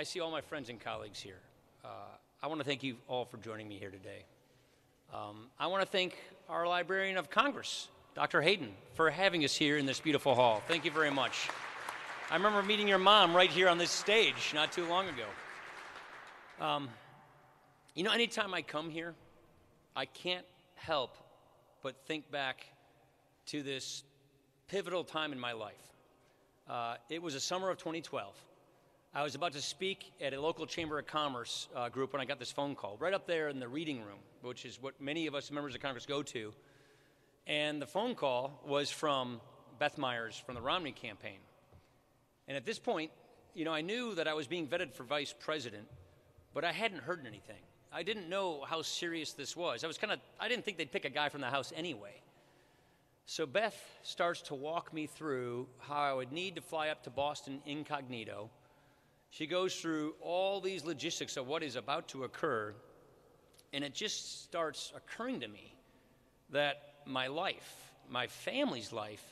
I see all my friends and colleagues here. I want to thank you all for joining me here today. I want to thank our Librarian of Congress, Dr. Hayden, for having us here in this beautiful hall. Thank you very much. I remember meeting your mom right here on this stage not too long ago. You know, anytime I come here, I can't help but think back to this pivotal time in my life. It was the summer of 2012. I was about to speak at a local Chamber of Commerce group when I got this phone call, right up there in the reading room, which is what many of us members of Congress go to. And the phone call was from Beth Myers from the Romney campaign. And at this point, you know, I knew that I was being vetted for vice president, but I hadn't heard anything. I didn't know how serious this was. I didn't think they'd pick a guy from the House anyway. So Beth starts to walk me through how I would need to fly up to Boston incognito. She goes through all these logistics of what is about to occur, and it just starts occurring to me that my life, my family's life,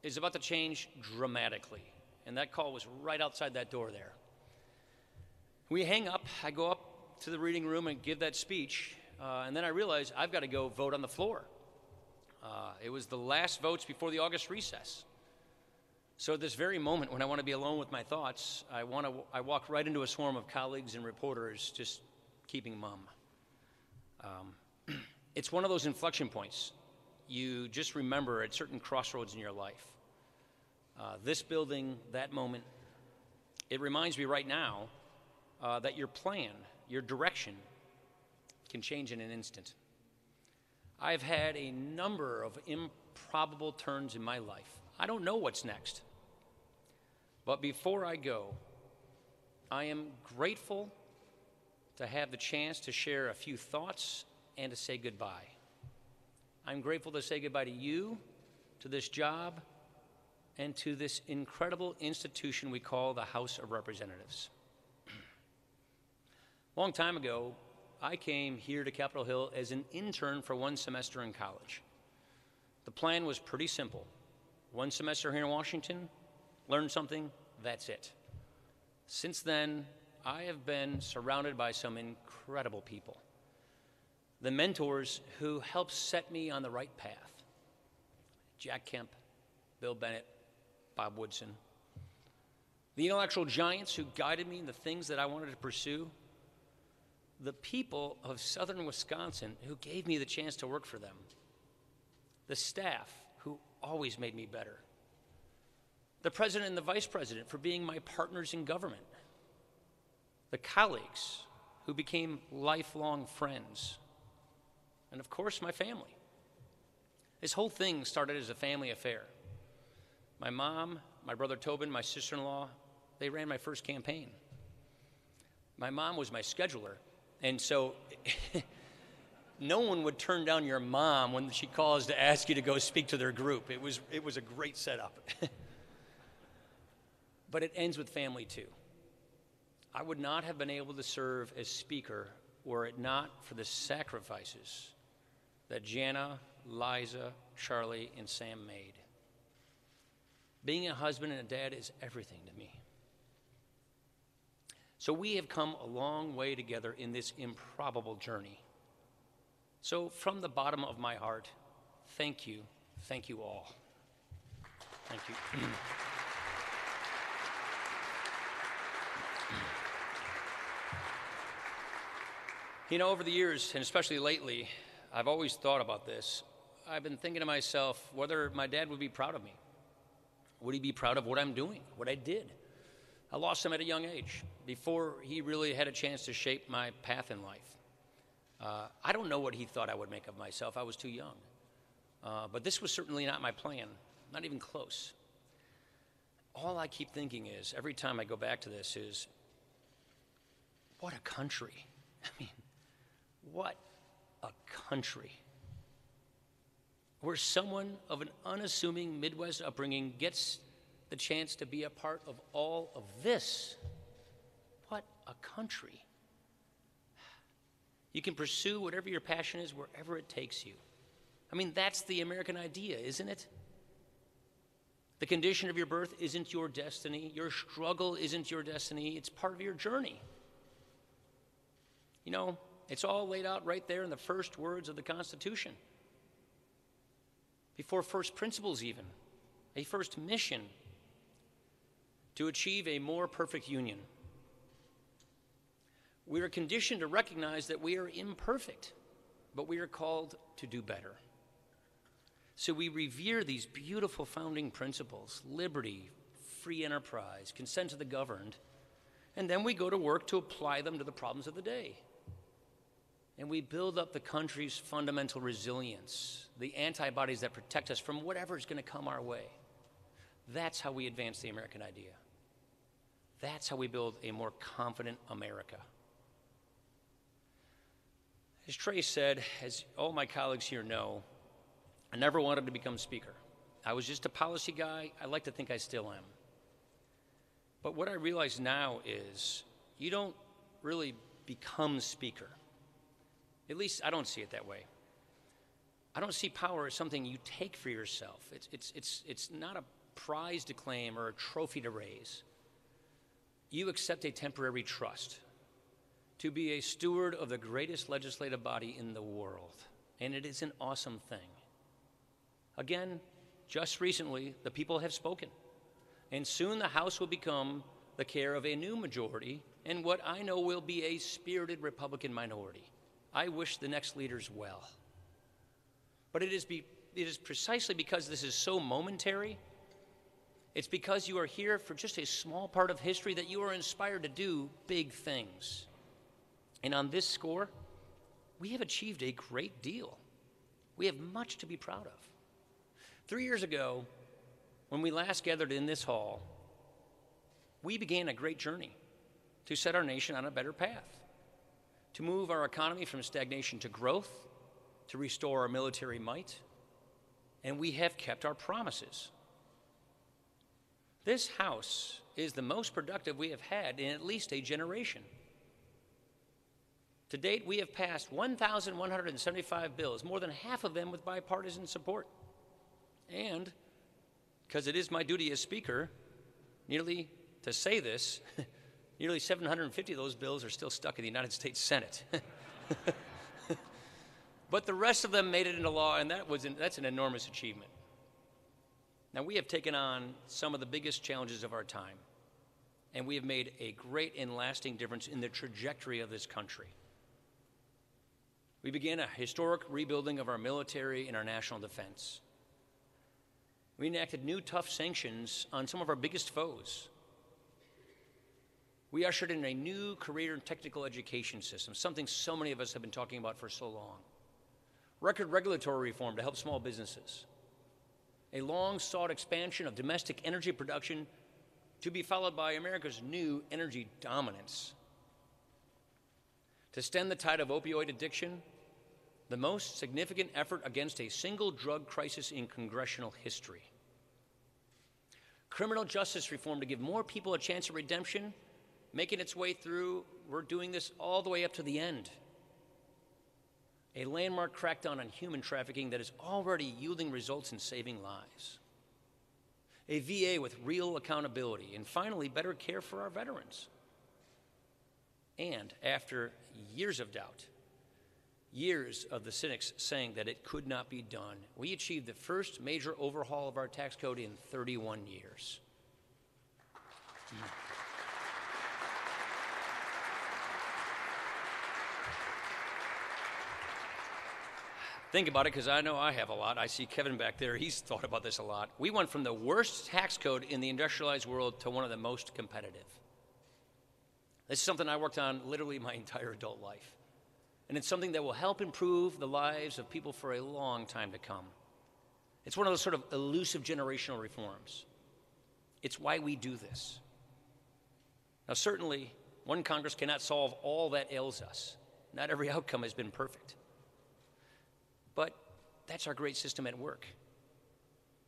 is about to change dramatically. And that call was right outside that door there. We hang up, I go up to the reading room and give that speech, and then I realize I've got to go vote on the floor. It was the last votes before the August recess. So at this very moment when I want to be alone with my thoughts, I walk right into a swarm of colleagues and reporters just keeping mum. It's one of those inflection points you just remember at certain crossroads in your life. This building, that moment, it reminds me right now that your plan, your direction can change in an instant. I've had a number of improbable turns in my life. I don't know what's next. But before I go, I am grateful to have the chance to share a few thoughts and to say goodbye. I'm grateful to say goodbye to you, to this job, and to this incredible institution we call the House of Representatives. A long time ago, I came here to Capitol Hill as an intern for one semester in college. The plan was pretty simple. One semester here in Washington, learn something, that's it. Since then, I have been surrounded by some incredible people. The mentors who helped set me on the right path. Jack Kemp, Bill Bennett, Bob Woodson. The intellectual giants who guided me in the things that I wanted to pursue. The people of southern Wisconsin who gave me the chance to work for them. The staff who always made me better. The president and the vice president for being my partners in government. The colleagues who became lifelong friends. And of course, my family. This whole thing started as a family affair. My mom, my brother Tobin, my sister-in-law, they ran my first campaign. My mom was my scheduler, and so no one would turn down your mom when she calls to ask you to go speak to their group. It was a great setup. But it ends with family too. I would not have been able to serve as speaker were it not for the sacrifices that Jana, Liza, Charlie, and Sam made. Being a husband and a dad is everything to me. So we have come a long way together in this improbable journey. So from the bottom of my heart, thank you all. Thank you. You know, over the years, and especially lately, I've always thought about this. I've been thinking to myself whether my dad would be proud of me. Would he be proud of what I'm doing, what I did? I lost him at a young age, before he really had a chance to shape my path in life. I don't know what he thought I would make of myself. I was too young. But this was certainly not my plan, not even close. All I keep thinking is, every time I go back to this, is what a country. I mean, what a country. Where someone of an unassuming Midwest upbringing gets the chance to be a part of all of this. What a country. You can pursue whatever your passion is wherever it takes you. I mean, that's the American idea, isn't it? The condition of your birth isn't your destiny. Your struggle isn't your destiny. It's part of your journey. You know, it's all laid out right there in the first words of the Constitution. Before first principles even, a first mission to achieve a more perfect union. We are conditioned to recognize that we are imperfect, but we are called to do better. So we revere these beautiful founding principles: liberty, free enterprise, consent to the governed, and then we go to work to apply them to the problems of the day. And we build up the country's fundamental resilience, the antibodies that protect us from whatever is going to come our way. That's how we advance the American idea. That's how we build a more confident America. As Trey said, as all my colleagues here know, I never wanted to become Speaker. I was just a policy guy. I like to think I still am. But what I realize now is you don't really become Speaker. At least I don't see it that way. I don't see power as something you take for yourself. It's not a prize to claim or a trophy to raise. You accept a temporary trust to be a steward of the greatest legislative body in the world, and it is an awesome thing. Again, just recently, the people have spoken, and soon the House will become the care of a new majority and what I know will be a spirited Republican minority. I wish the next leaders well. But it is precisely because this is so momentary, it's because you are here for just a small part of history that you are inspired to do big things. And on this score, we have achieved a great deal. We have much to be proud of. 3 years ago, when we last gathered in this hall, we began a great journey to set our nation on a better path, to move our economy from stagnation to growth, to restore our military might, and we have kept our promises. This House is the most productive we have had in at least a generation. To date, we have passed 1,175 bills, more than half of them with bipartisan support. And, because it is my duty as Speaker, nearly 750 of those bills are still stuck in the United States Senate. But the rest of them made it into law, and that's an enormous achievement. Now, we have taken on some of the biggest challenges of our time, and we have made a great and lasting difference in the trajectory of this country. We began a historic rebuilding of our military and our national defense. We enacted new tough sanctions on some of our biggest foes. We ushered in a new career and technical education system, something so many of us have been talking about for so long. Record regulatory reform to help small businesses. A long-sought expansion of domestic energy production to be followed by America's new energy dominance. To stem the tide of opioid addiction, the most significant effort against a single drug crisis in congressional history. Criminal justice reform to give more people a chance at redemption, making its way through. We're doing this all the way up to the end. A landmark crackdown on human trafficking that is already yielding results in saving lives. A VA with real accountability, and finally, better care for our veterans. And after years of doubt, years of the cynics saying that it could not be done, we achieved the first major overhaul of our tax code in 31 years. Think about it, because I know I have a lot. I see Kevin back there. He's thought about this a lot. We went from the worst tax code in the industrialized world to one of the most competitive. This is something I worked on literally my entire adult life. And it's something that will help improve the lives of people for a long time to come. It's one of those sort of elusive generational reforms. It's why we do this. Now, certainly, one Congress cannot solve all that ails us. Not every outcome has been perfect. But that's our great system at work.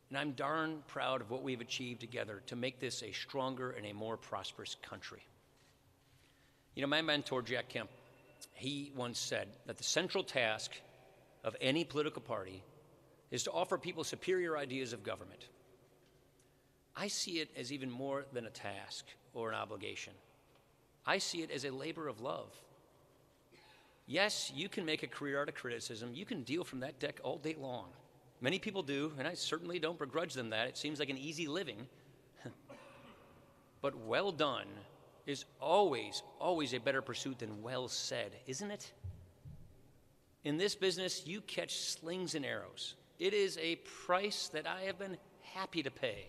And I'm darn proud of what we've achieved together to make this a stronger and a more prosperous country. You know, my mentor, Jack Kemp, he once said that the central task of any political party is to offer people superior ideas of government. I see it as even more than a task or an obligation. I see it as a labor of love. Yes, you can make a career out of criticism. You can deal from that deck all day long. Many people do, and I certainly don't begrudge them that. It seems like an easy living. But well done is always, always a better pursuit than well said, isn't it? In this business, you catch slings and arrows. It is a price that I have been happy to pay,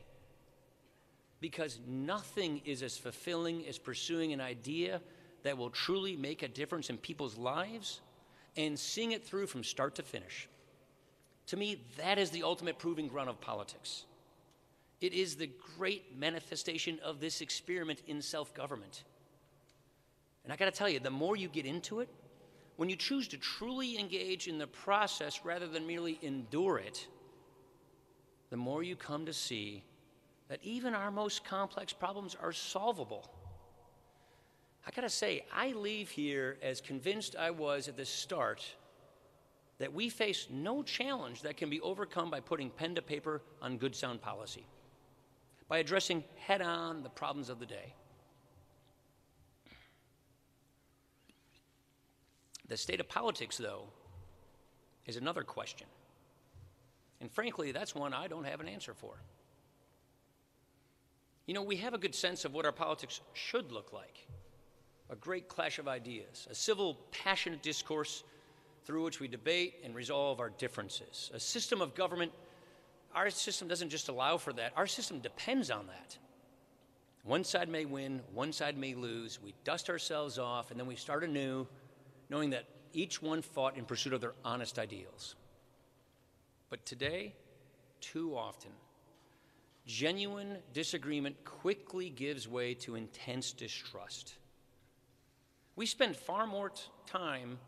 because nothing is as fulfilling as pursuing an idea that will truly make a difference in people's lives and seeing it through from start to finish. To me, that is the ultimate proving ground of politics. It is the great manifestation of this experiment in self-government. And I got to tell you, the more you get into it, when you choose to truly engage in the process rather than merely endure it, the more you come to see that even our most complex problems are solvable. I gotta say, I leave here as convinced I was at the start that we face no challenge that can be overcome by putting pen to paper on good, sound policy, by addressing head-on the problems of the day. The state of politics, though, is another question. And frankly, that's one I don't have an answer for. You know, we have a good sense of what our politics should look like. A great clash of ideas, a civil, passionate discourse through which we debate and resolve our differences. A system of government, our system doesn't just allow for that, our system depends on that. One side may win, one side may lose. We dust ourselves off, and then we start anew, knowing that each one fought in pursuit of their honest ideals. But today, too often, genuine disagreement quickly gives way to intense distrust. We spend far more time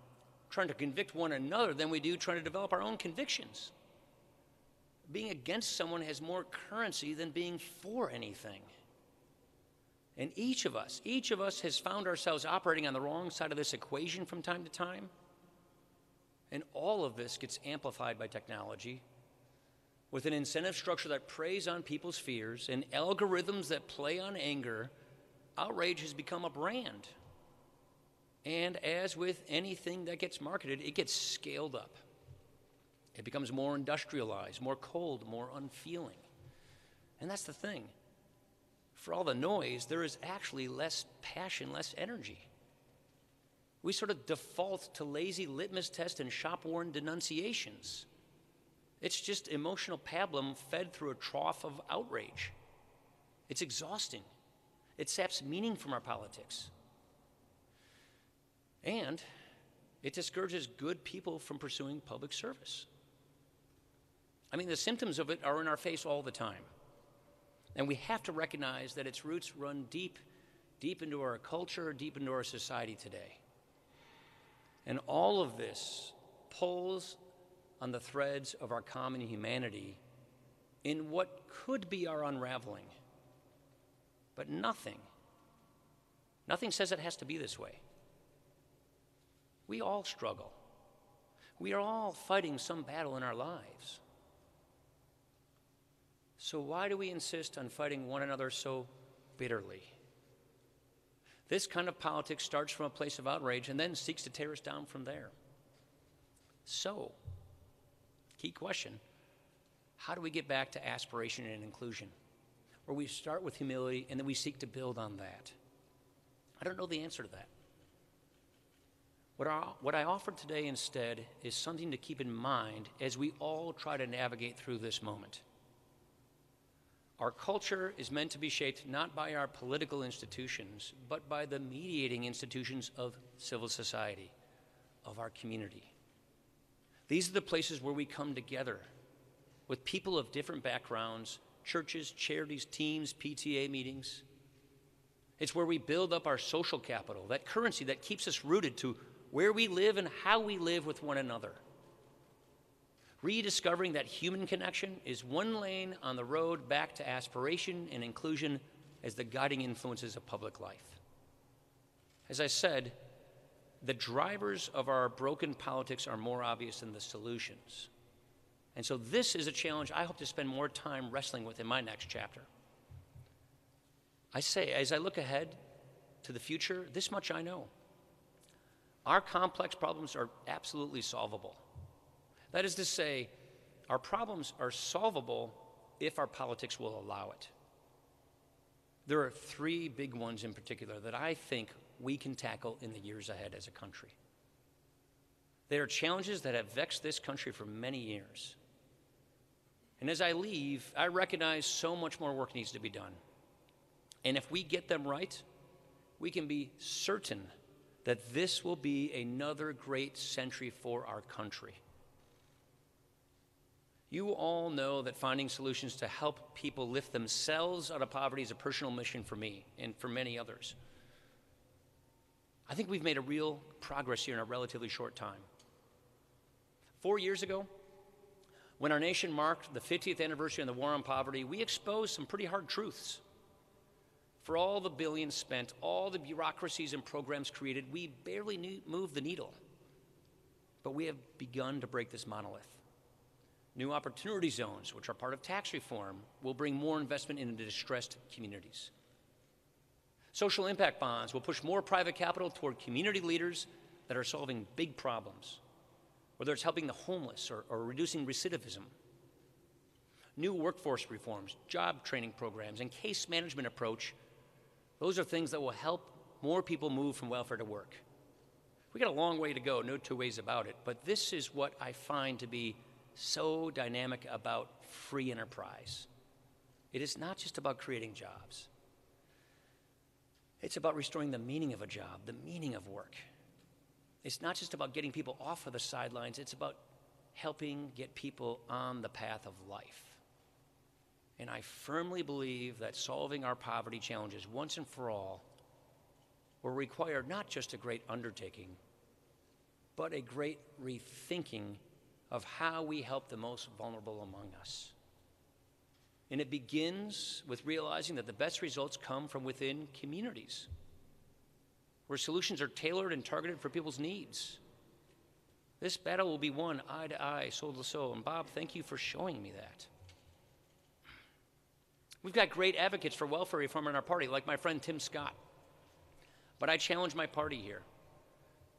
trying to convict one another than we do trying to develop our own convictions. Being against someone has more currency than being for anything. And each of us has found ourselves operating on the wrong side of this equation from time to time. And all of this gets amplified by technology, with an incentive structure that preys on people's fears and algorithms that play on anger. Outrage has become a brand. And as with anything that gets marketed, it gets scaled up. It becomes more industrialized, more cold, more unfeeling. And that's the thing. For all the noise, there is actually less passion, less energy. We sort of default to lazy litmus tests and shop-worn denunciations. It's just emotional pablum fed through a trough of outrage. It's exhausting. It saps meaning from our politics. And it discourages good people from pursuing public service. I mean, the symptoms of it are in our face all the time. And we have to recognize that its roots run deep, deep into our culture, deep into our society today. And all of this pulls on the threads of our common humanity in what could be our unraveling. But nothing says it has to be this way. We all struggle. We are all fighting some battle in our lives. So why do we insist on fighting one another so bitterly? This kind of politics starts from a place of outrage and then seeks to tear us down from there. So, key question, how do we get back to aspiration and inclusion, where we start with humility and then we seek to build on that? I don't know the answer to that. What I offer today instead is something to keep in mind as we all try to navigate through this moment. Our culture is meant to be shaped not by our political institutions, but by the mediating institutions of civil society, of our community. These are the places where we come together with people of different backgrounds, churches, charities, teams, PTA meetings. It's where we build up our social capital, that currency that keeps us rooted to where we live and how we live with one another. Rediscovering that human connection is one lane on the road back to aspiration and inclusion as the guiding influences of public life. As I said, the drivers of our broken politics are more obvious than the solutions. And so this is a challenge I hope to spend more time wrestling with in my next chapter. I say, as I look ahead to the future, this much I know. Our complex problems are absolutely solvable. That is to say, our problems are solvable if our politics will allow it. There are three big ones in particular that I think we can tackle in the years ahead as a country. They are challenges that have vexed this country for many years. And as I leave, I recognize so much more work needs to be done. And if we get them right, we can be certain that this will be another great century for our country. You all know that finding solutions to help people lift themselves out of poverty is a personal mission for me and for many others. I think we've made a real progress here in a relatively short time. 4 years ago, when our nation marked the 50th anniversary of the war on poverty, we exposed some pretty hard truths. For all the billions spent, all the bureaucracies and programs created, we barely moved the needle. But we have begun to break this monolith. New opportunity zones, which are part of tax reform, will bring more investment into distressed communities. Social impact bonds will push more private capital toward community leaders that are solving big problems, whether it's helping the homeless or reducing recidivism. New workforce reforms, job training programs, and case management approach, those are things that will help more people move from welfare to work. We got a long way to go, no two ways about it, but this is what I find to be so dynamic about free enterprise. It is not just about creating jobs. It's about restoring the meaning of a job, the meaning of work. It's not just about getting people off of the sidelines, it's about helping get people on the path of life. And I firmly believe that solving our poverty challenges once and for all will require not just a great undertaking, but a great rethinking of how we help the most vulnerable among us. And it begins with realizing that the best results come from within communities, where solutions are tailored and targeted for people's needs. This battle will be won eye to eye, soul to soul. And Bob, thank you for showing me that. We've got great advocates for welfare reform in our party, like my friend Tim Scott. But I challenge my party here.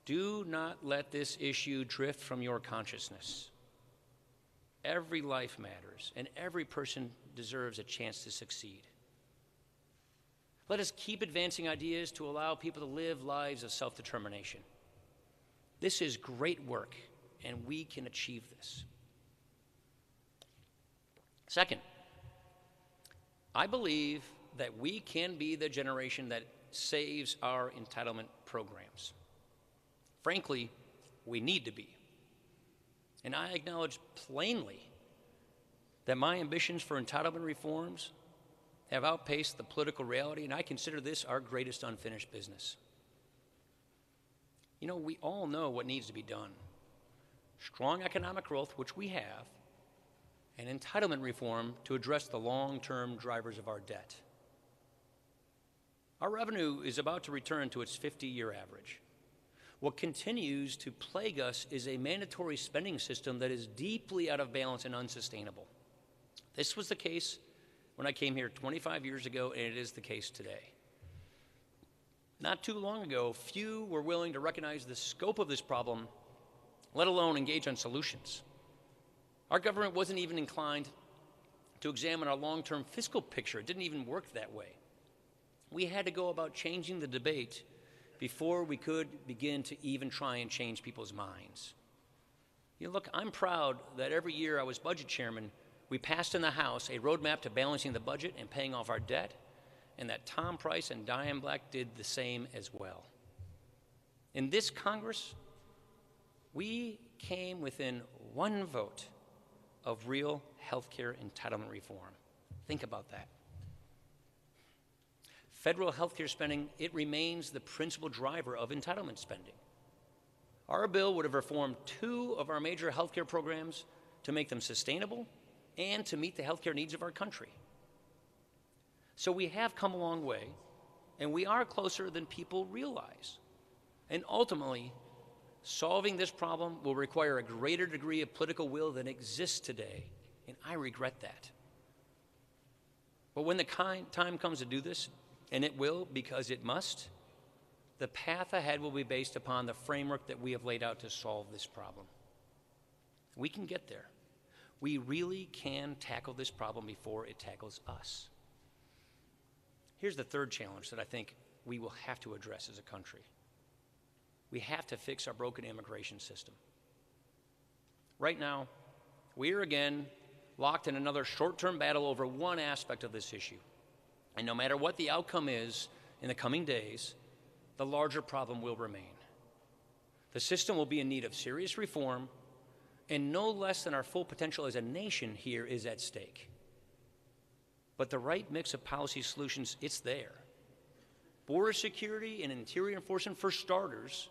Do not let this issue drift from your consciousness. Every life matters, and every person deserves a chance to succeed. Let us keep advancing ideas to allow people to live lives of self-determination. This is great work, and we can achieve this. Second, I believe that we can be the generation that saves our entitlement programs. Frankly, we need to be. And I acknowledge plainly that my ambitions for entitlement reforms have outpaced the political reality, and I consider this our greatest unfinished business. You know, we all know what needs to be done. Strong economic growth, which we have, and entitlement reform to address the long-term drivers of our debt. Our revenue is about to return to its 50-year average. What continues to plague us is a mandatory spending system that is deeply out of balance and unsustainable. This was the case when I came here 25 years ago, and it is the case today. Not too long ago, few were willing to recognize the scope of this problem, let alone engage on solutions. Our government wasn't even inclined to examine our long-term fiscal picture. It didn't even work that way. We had to go about changing the debate before we could begin to even try and change people's minds. You know, look, I'm proud that every year I was budget chairman, we passed in the House a roadmap to balancing the budget and paying off our debt, and that Tom Price and Diane Black did the same as well. In this Congress, we came within one vote of real health care entitlement reform. Think about that. Federal health care spending, it remains the principal driver of entitlement spending. Our bill would have reformed 2 of our major health care programs to make them sustainable and to meet the health care needs of our country. So we have come a long way, and we are closer than people realize. And ultimately, solving this problem will require a greater degree of political will than exists today, and I regret that. But when the time comes to do this, and it will because it must, the path ahead will be based upon the framework that we have laid out to solve this problem. We can get there. We really can tackle this problem before it tackles us. Here's the third challenge that I think we will have to address as a country. We have to fix our broken immigration system. Right now, we are again locked in another short-term battle over one aspect of this issue. And no matter what the outcome is in the coming days, the larger problem will remain. The system will be in need of serious reform, and no less than our full potential as a nation here is at stake. But the right mix of policy solutions, it's there. Border security and interior enforcement for starters,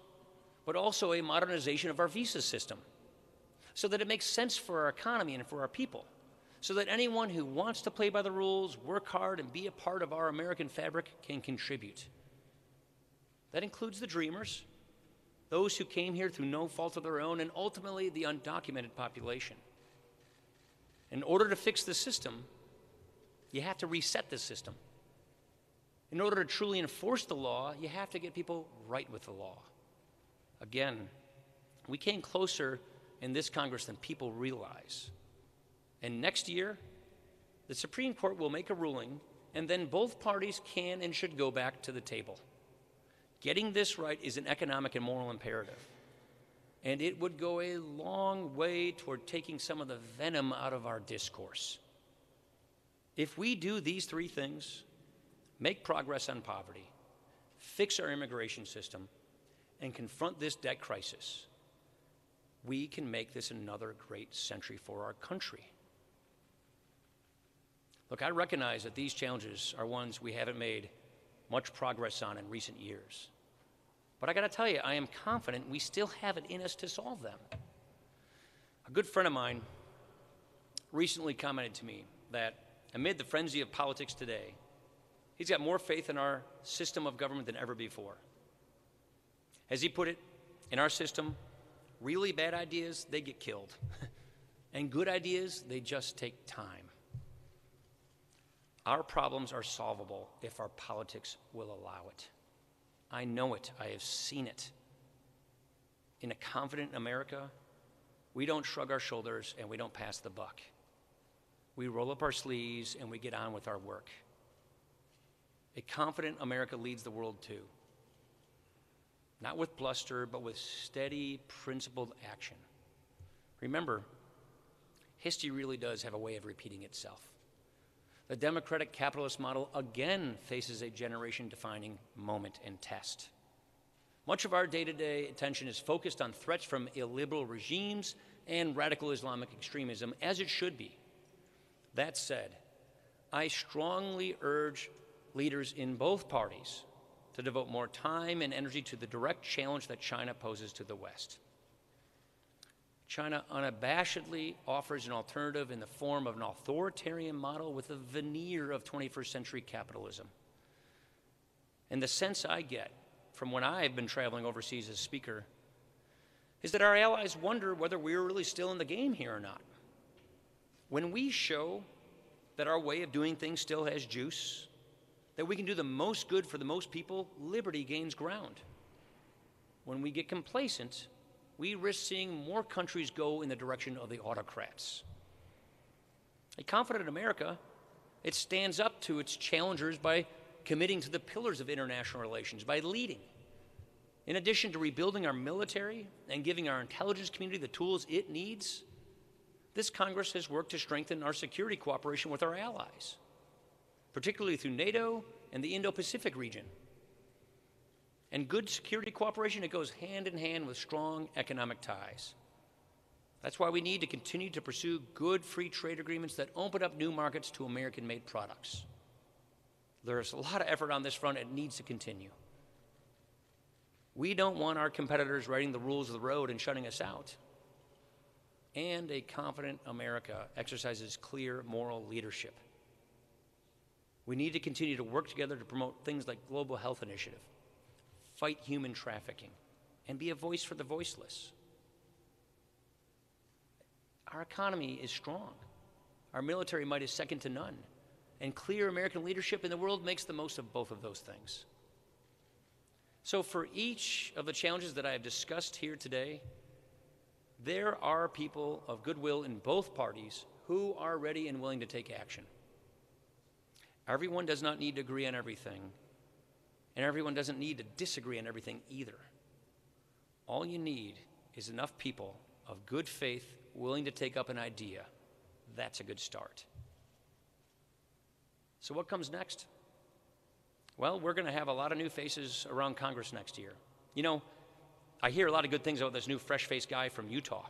but also a modernization of our visa system so that it makes sense for our economy and for our people, so that anyone who wants to play by the rules, work hard, and be a part of our American fabric can contribute. That includes the dreamers, those who came here through no fault of their own, and ultimately the undocumented population. In order to fix the system, you have to reset the system. In order to truly enforce the law, you have to get people right with the law. Again, we came closer in this Congress than people realize. And next year, the Supreme Court will make a ruling, and then both parties can and should go back to the table. Getting this right is an economic and moral imperative, and it would go a long way toward taking some of the venom out of our discourse. If we do these three things, make progress on poverty, fix our immigration system, and confront this debt crisis, we can make this another great century for our country. Look, I recognize that these challenges are ones we haven't made much progress on in recent years. But I gotta tell you, I am confident we still have it in us to solve them. A good friend of mine recently commented to me that amid the frenzy of politics today, he's got more faith in our system of government than ever before. As he put it, in our system, really bad ideas, they get killed. And good ideas, they just take time. Our problems are solvable if our politics will allow it. I know it. I have seen it. In a confident America, we don't shrug our shoulders and we don't pass the buck. We roll up our sleeves and we get on with our work. A confident America leads the world too. Not with bluster, but with steady, principled action. Remember, history really does have a way of repeating itself. The democratic capitalist model again faces a generation-defining moment and test. Much of our day-to-day attention is focused on threats from illiberal regimes and radical Islamic extremism, as it should be. That said, I strongly urge leaders in both parties to devote more time and energy to the direct challenge that China poses to the West. China unabashedly offers an alternative in the form of an authoritarian model with a veneer of 21st century capitalism. And the sense I get from when I've been traveling overseas as speaker is that our allies wonder whether we're really still in the game here or not. When we show that our way of doing things still has juice, that we can do the most good for the most people, liberty gains ground. When we get complacent, we risk seeing more countries go in the direction of the autocrats. A confident America, it stands up to its challengers by committing to the pillars of international relations, by leading. In addition to rebuilding our military and giving our intelligence community the tools it needs, this Congress has worked to strengthen our security cooperation with our allies, particularly through NATO and the Indo-Pacific region. And good security cooperation, it goes hand in hand with strong economic ties. That's why we need to continue to pursue good free trade agreements that open up new markets to American-made products. There's a lot of effort on this front. It needs to continue. We don't want our competitors writing the rules of the road and shutting us out. And a confident America exercises clear moral leadership. We need to continue to work together to promote things like Global Health Initiative, fight human trafficking, and be a voice for the voiceless. Our economy is strong. Our military might is second to none. and clear American leadership in the world makes the most of both of those things. So for each of the challenges that I have discussed here today, there are people of goodwill in both parties who are ready and willing to take action. Everyone does not need to agree on everything, and everyone doesn't need to disagree on everything either. All you need is enough people of good faith willing to take up an idea. That's a good start. So what comes next? Well, we're going to have a lot of new faces around Congress next year. You know, I hear a lot of good things about this new fresh-faced guy from Utah.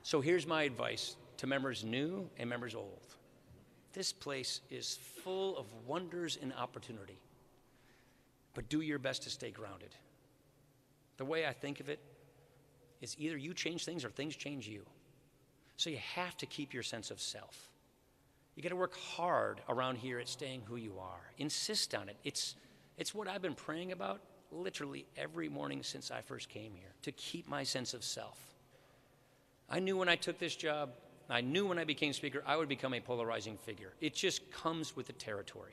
So here's my advice to members new and members old. This place is full of wonders and opportunity, but do your best to stay grounded. The way I think of it is either you change things or things change you. So you have to keep your sense of self. You got to work hard around here at staying who you are. Insist on it. It's what I've been praying about literally every morning since I first came here, to keep my sense of self. I knew when I took this job, I knew when I became Speaker, I would become a polarizing figure. It just comes with the territory.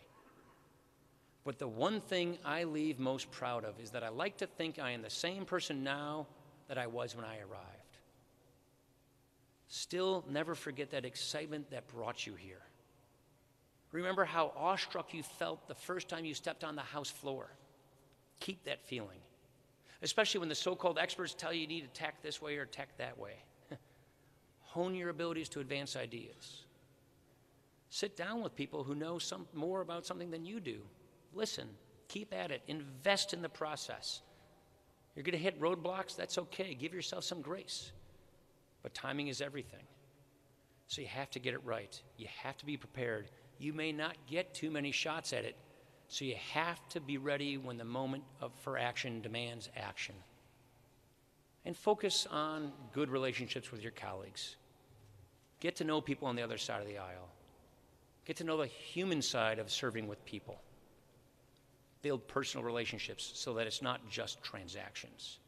But the one thing I leave most proud of is that I like to think I am the same person now that I was when I arrived. Still, never forget that excitement that brought you here. Remember how awestruck you felt the first time you stepped on the House floor. Keep that feeling, especially when the so-called experts tell you need to tack this way or tack that way. Hone your abilities to advance ideas. Sit down with people who know more about something than you do. Listen, keep at it, invest in the process. You're going to hit roadblocks, that's okay. Give yourself some grace. But timing is everything. So you have to get it right. You have to be prepared. You may not get too many shots at it, so you have to be ready when the moment for action demands action. And focus on good relationships with your colleagues. Get to know people on the other side of the aisle. Get to know the human side of serving with people. Build personal relationships so that it's not just transactions.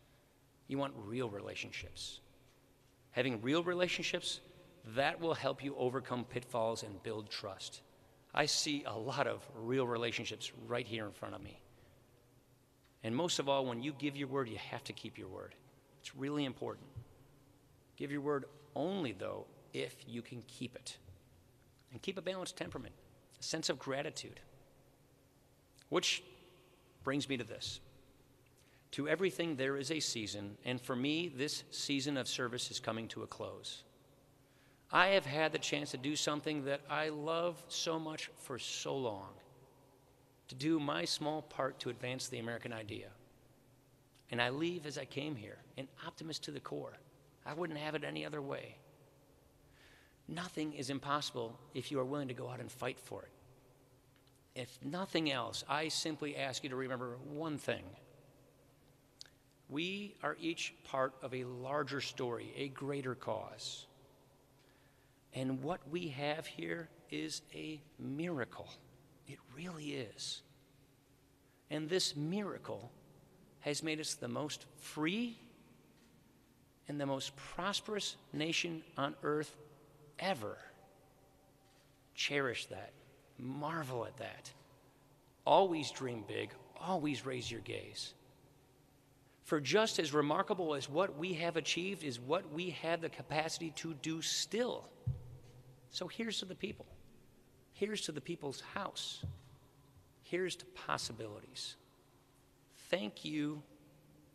You want real relationships. Having real relationships, that will help you overcome pitfalls and build trust. I see a lot of real relationships right here in front of me. And most of all, when you give your word, you have to keep your word. It's really important. Give your word only, though, if you can keep it. And keep a balanced temperament, a sense of gratitude. Which brings me to this. To everything there is a season, and for me, this season of service is coming to a close. I have had the chance to do something that I love so much for so long, to do my small part to advance the American idea. And I leave as I came here, an optimist to the core. I wouldn't have it any other way. Nothing is impossible if you are willing to go out and fight for it. If nothing else, I simply ask you to remember one thing. We are each part of a larger story, a greater cause. And what we have here is a miracle. It really is. And this miracle has made us the most free and the most prosperous nation on earth ever. Cherish that. Marvel at that. Always dream big. Always raise your gaze. For just as remarkable as what we have achieved is what we have the capacity to do still. So here's to the people. Here's to the people's house. Here's to possibilities. Thank you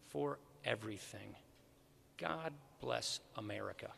for everything. God bless America.